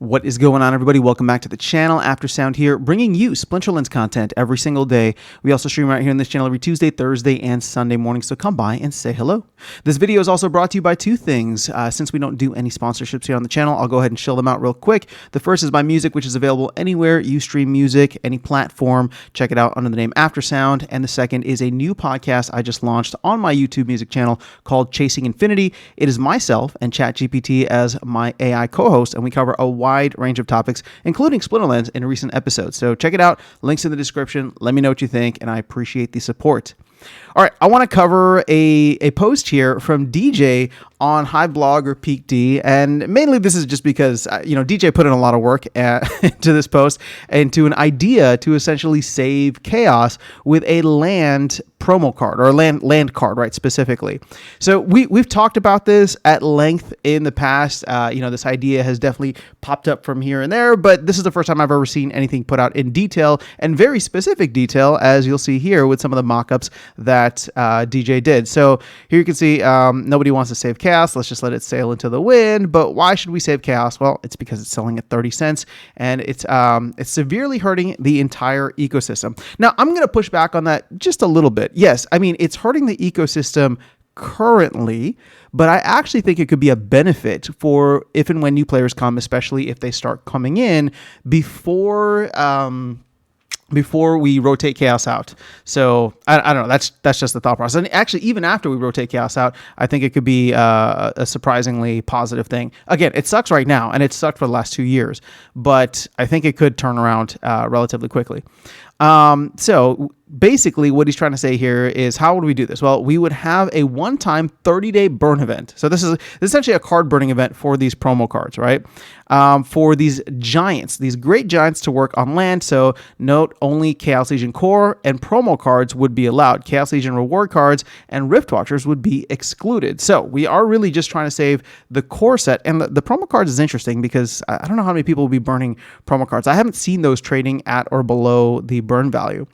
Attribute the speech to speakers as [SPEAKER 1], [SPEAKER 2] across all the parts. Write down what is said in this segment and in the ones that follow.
[SPEAKER 1] What is going on, everybody? Welcome back to the channel. After Sound here, bringing you Splinterlands content every single day. We also stream right here on this channel every Tuesday, Thursday, and Sunday morning, so come by and say hello. This video is also brought to you by two things. Since we don't do any sponsorships here on the channel, I'll go ahead and chill them out real quick. The first is my music, which is available anywhere you stream music, any platform. Check it out under the name After Sound. And the second is a new podcast I just launched on my YouTube music channel called Chasing Infinity. It is myself and ChatGPT as my AI co-host, and we cover a wide range of topics, including Splinterlands in recent episodes. So check it out. Links in the description. Let me know what you think, and I appreciate the support. All right, I want to cover a post here from DJ on HiBlog or Peak D, and mainly this is just because DJ put in a lot of work into this post and to an idea to essentially save chaos with a land promo card, or a land card, right, specifically. So we've talked about this at length in the past. This idea has definitely popped up from here and there, but this is the first time I've ever seen anything put out in detail, and very specific detail, as you'll see here with some of the mock-ups that DJ did. So here you can see nobody wants to save chaos. Let's just let it sail into the wind. But why should we save chaos? Well, it's because it's selling at 30 cents, and it's severely hurting the entire ecosystem. Now, I'm going to push back on that just a little bit. Yes, I mean, it's hurting the ecosystem currently, but I actually think it could be a benefit for if and when new players come, especially if they start coming in before we rotate chaos out. So I don't know. That's just the thought process. And actually, even after we rotate chaos out, I think it could be a surprisingly positive thing. Again, it sucks right now, and it sucked for the last 2 years, but I think it could turn around relatively quickly. So basically what he's trying to say here is, how would we do this? Well, we would have a one-time 30-day burn event. So this is essentially a card burning event for these promo cards, right? For these giants, these great giants to work on land. So note, only Chaos Legion core and promo cards would be allowed. Chaos Legion reward cards and Rift Watchers would be excluded. So we are really just trying to save the core set. And the promo cards is interesting because I don't know how many people will be burning promo cards. I haven't seen those trading at or below the burn value.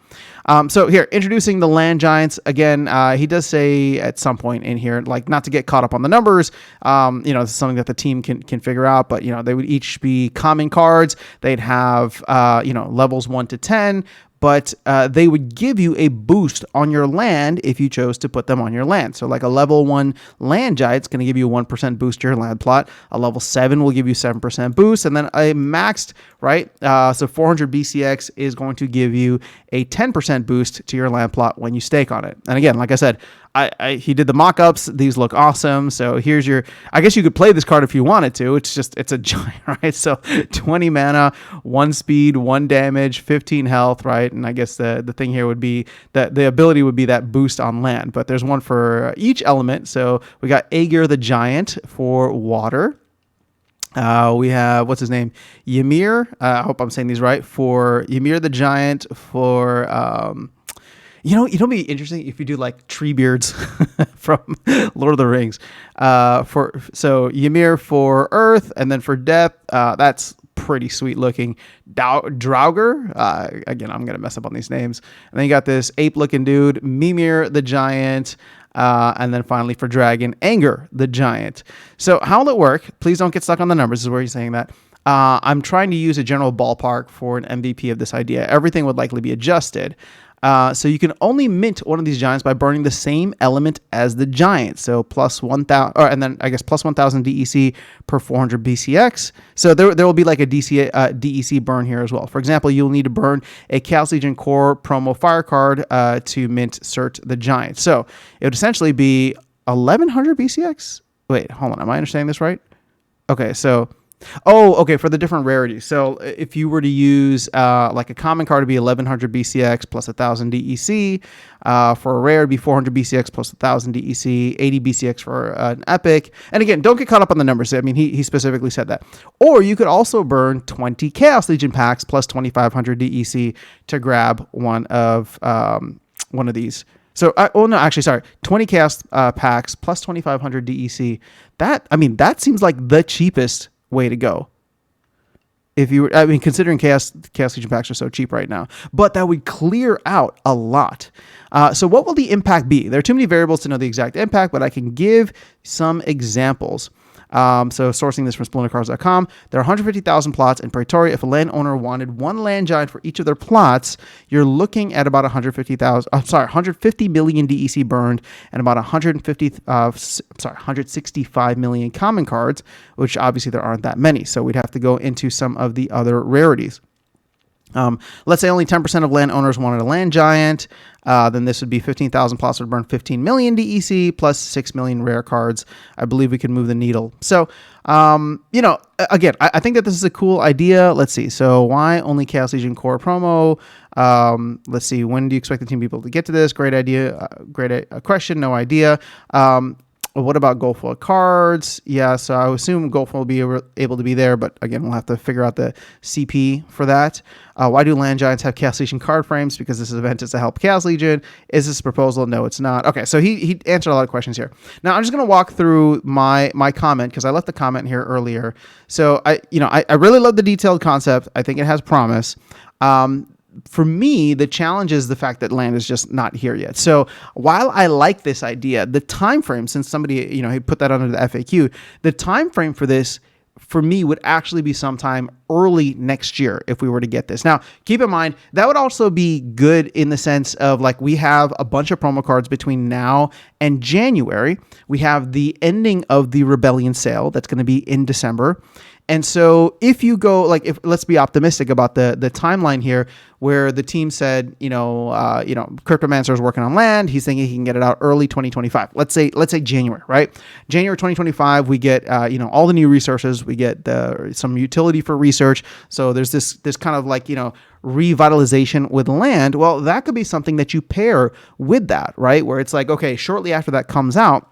[SPEAKER 1] So here, introducing the land giants. Again, he does say at some point in here, like, not to get caught up on the numbers. This is something that the team can figure out, but they would each be common cards. They'd have levels 1 to 10. But they would give you a boost on your land if you chose to put them on your land. So like a level 1 land giant is going to give you a 1% boost to your land plot. A level 7 will give you 7% boost. And then a maxed, right? So 400 BCX is going to give you a 10% boost to your land plot when you stake on it. And again, like I said, he did the mock-ups. These look awesome. So here's I guess you could play this card if you wanted to. It's a giant, right? So 20 mana, 1 speed, 1 damage, 15 health, right? And I guess the thing here would be that the ability would be that boost on land, but there's one for each element. So we got Aegir the Giant for water. We have, what's his name? Ymir. I hope I'm saying these right. For Ymir the Giant for, it'll be interesting if you do like Treebeards from Lord of the Rings. So Ymir for Earth, and then for Death, that's pretty sweet looking. Draugr. Again, I'm gonna mess up on these names. And then you got this ape looking dude, Mimir the Giant. And then finally for Dragon, Anger the Giant. So how will it work? Please don't get stuck on the numbers. This is where he's saying that. I'm trying to use a general ballpark for an MVP of this idea. Everything would likely be adjusted. So you can only mint one of these giants by burning the same element as the giant. So plus 1,000, and then I guess plus 1,000 DEC per 400 BCX. So there will be like a DEC burn here as well. For example, you'll need to burn a Chaos Legion core promo fire card to mint Cert the Giant. So it would essentially be 1,100 BCX. Wait, hold on. Am I understanding this right? Okay, so... okay, for the different rarities. So if you were to use like a common card, to be 1,100 BCX plus 1,000 DEC. For a rare, it'd be 400 BCX plus 1,000 DEC, 80 BCX for an epic. And again, don't get caught up on the numbers. I mean, he specifically said that. Or you could also burn 20 Chaos Legion packs plus 2,500 DEC to grab one of these. So, 20 Chaos packs plus 2,500 DEC. That seems like the cheapest way to go. Considering Chaos Legion packs are so cheap right now, but that would clear out a lot. So what will the impact be? There are too many variables to know the exact impact, but I can give some examples. So sourcing this from splintercars.com, there are 150,000 plots in Pretoria. If a landowner wanted one land giant for each of their plots, you're looking at about 150 million DEC burned and about 165 million common cards, which obviously there aren't that many. So we'd have to go into some of the other rarities. Let's say only 10% of landowners wanted a land giant. Then this would be 15,000 plots would burn 15 million DEC plus 6 million rare cards. I believe we can move the needle. So, again, I think that this is a cool idea. Let's see. So why only Chaos Legion core promo? Let's see. When do you expect the team people to get to this? Great idea. Great question. No idea. What about Goldfoil cards? Yeah, so I assume Goldfoil will be able to be there, but again, we'll have to figure out the CP for that. Why do Land Giants have Chaos Legion card frames? Because this event is to help Chaos Legion. Is this a proposal? No, it's not. Okay, so he answered a lot of questions here. Now I'm just going to walk through my comment because I left the comment here earlier. So I really love the detailed concept. I think it has promise. For me, the challenge is the fact that land is just not here yet. So while I like this idea, the time frame, since somebody, he put that under the FAQ, the time frame for this, for me, would actually be sometime early next year if we were to get this. Now, keep in mind, that would also be good in the sense of like we have a bunch of promo cards between now and January. We have the ending of the Rebellion sale that's going to be in December. And so if you go, let's be optimistic about the timeline here, where the team said, Cryptomancer is working on land. He's thinking he can get it out early 2025. Let's say January, right? January 2025, we get, all the new resources. We get some utility for research. So there's this kind of revitalization with land. Well, that could be something that you pair with that, right? Where it's like, okay, shortly after that comes out,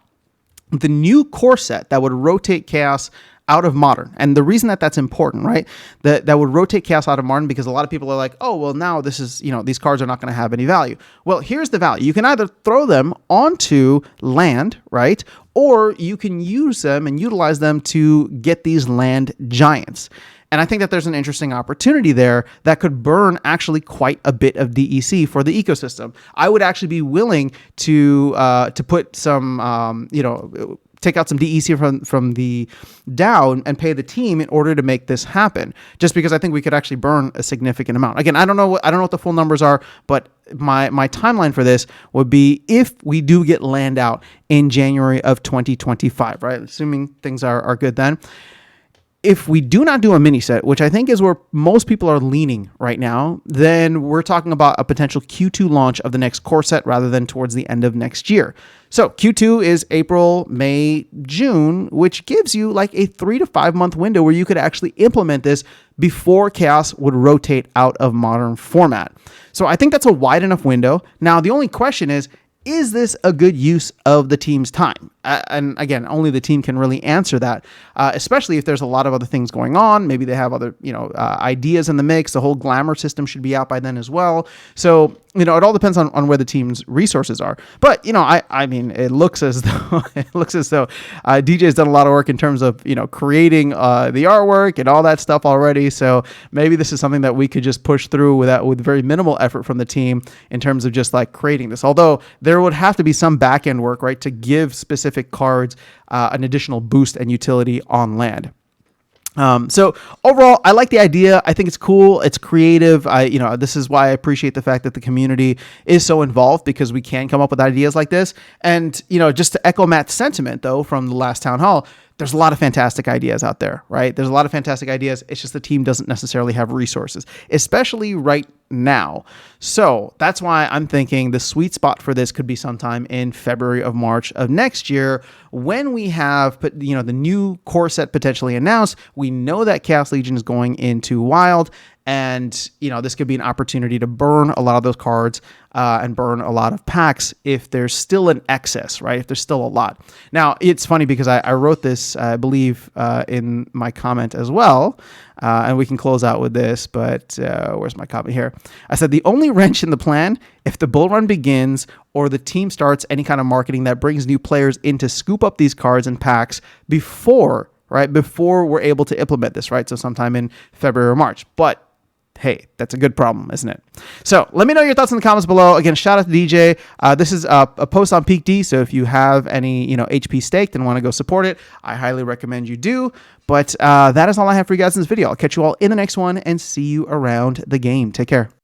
[SPEAKER 1] the new core set that would rotate Chaos out of Modern. And the reason that that's important, right? That would rotate Chaos out of Modern because a lot of people are like, oh, well, now this is, these cards are not going to have any value. Well, here's the value. You can either throw them onto land, right? Or you can use them and utilize them to get these land giants. And I think that there's an interesting opportunity there that could burn actually quite a bit of DEC for the ecosystem. I would actually be willing to put some, take out some DEC from the down and pay the team in order to make this happen. Just because I think we could actually burn a significant amount. Again, I don't know what the full numbers are, but my timeline for this would be if we do get land out in January of 2025, right? Assuming things are good then. If we do not do a mini set, which I think is where most people are leaning right now, then we're talking about a potential Q2 launch of the next core set rather than towards the end of next year. So Q2 is April, May, June, which gives you like a 3 to 5 month window where you could actually implement this before Chaos would rotate out of Modern format. So I think that's a wide enough window. Now, the only question is this a good use of the team's time? And again, only the team can really answer that, especially if there's a lot of other things going on. Maybe they have other, ideas in the mix. The whole glamour system should be out by then as well. So, it all depends on where the team's resources are. But, I mean, it looks as though DJ's done a lot of work in terms of, creating the artwork and all that stuff already. So maybe this is something that we could just push through with very minimal effort from the team in terms of just like creating this. Although there would have to be some back end work, right, to give specific cards an additional boost and utility on land. So overall, I like the idea. I think it's cool. It's creative. This is why I appreciate the fact that the community is so involved because we can come up with ideas like this. And, just to echo Matt's sentiment though, from the last town hall, there's a lot of fantastic ideas out there, right? There's a lot of fantastic ideas. It's just the team doesn't necessarily have resources, especially right now. So that's why I'm thinking the sweet spot for this could be sometime in February of March of next year when we have, the new core set potentially announced. We know that Chaos Legion is going into Wild. And, this could be an opportunity to burn a lot of those cards and burn a lot of packs if there's still an excess, right? If there's still a lot. Now, it's funny because I wrote this, I believe, in my comment as well. And we can close out with this, but where's my copy here? I said, the only wrench in the plan, if the bull run begins or the team starts any kind of marketing that brings new players in to scoop up these cards and packs before we're able to implement this, right? So sometime in February or March. But Hey, that's a good problem, isn't it? So let me know your thoughts in the comments below. Again, shout out to DJ. This is a post on Peak D, so if you have any HP stake and want to go support it, I highly recommend you do. But that is all I have for you guys in this video. I'll catch you all in the next one and see you around the game. Take care.